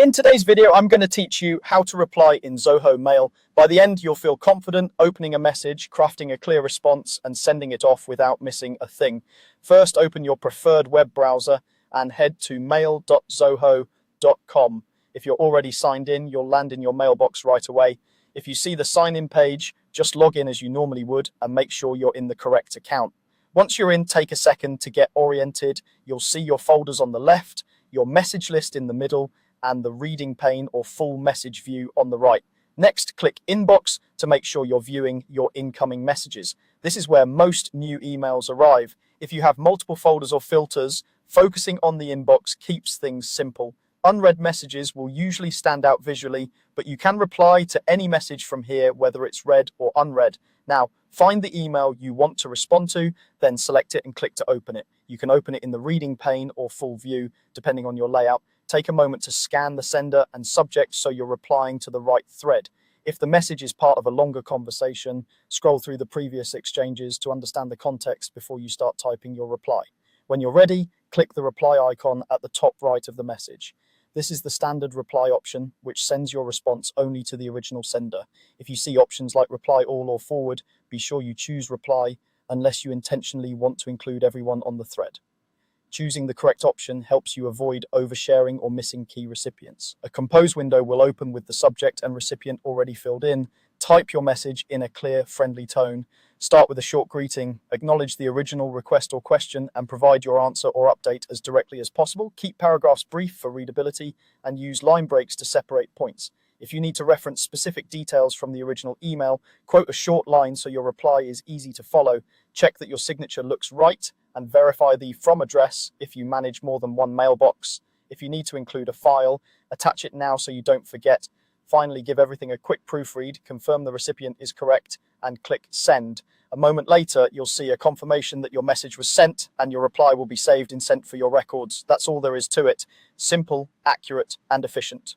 In today's video, I'm going to teach you how to reply in Zoho Mail. By the end, you'll feel confident opening a message, crafting a clear response, and sending it off without missing a thing. First, open your preferred web browser and head to mail.zoho.com. If you're already signed in, you'll land in your mailbox right away. If you see the sign-in page, just log in as you normally would and make sure you're in the correct account. Once you're in, take a second to get oriented. You'll see your folders on the left, your message list in the middle, and the reading pane or full message view on the right. Next, click Inbox to make sure you're viewing your incoming messages. This is where most new emails arrive. If you have multiple folders or filters, focusing on the inbox keeps things simple. Unread messages will usually stand out visually, but you can reply to any message from here, whether it's read or unread. Now, find the email you want to respond to, then select it and click to open it. You can open it in the reading pane or full view, depending on your layout. Take a moment to scan the sender and subject so you're replying to the right thread. If the message is part of a longer conversation, scroll through the previous exchanges to understand the context before you start typing your reply. When you're ready, click the reply icon at the top right of the message. This is the standard reply option, which sends your response only to the original sender. If you see options like reply all or forward, be sure you choose reply unless you intentionally want to include everyone on the thread. Choosing the correct option helps you avoid oversharing or missing key recipients. A compose window will open with the subject and recipient already filled in. Type your message in a clear, friendly tone. Start with a short greeting, acknowledge the original request or question, and provide your answer or update as directly as possible. Keep paragraphs brief for readability and use line breaks to separate points. If you need to reference specific details from the original email, quote a short line so your reply is easy to follow. Check that your signature looks right and verify the from address if you manage more than one mailbox. If you need to include a file, attach it now so you don't forget. Finally, give everything a quick proofread, confirm the recipient is correct, and click send. A moment later, you'll see a confirmation that your message was sent and your reply will be saved in Sent for your records. That's all there is to it. Simple, accurate, and efficient.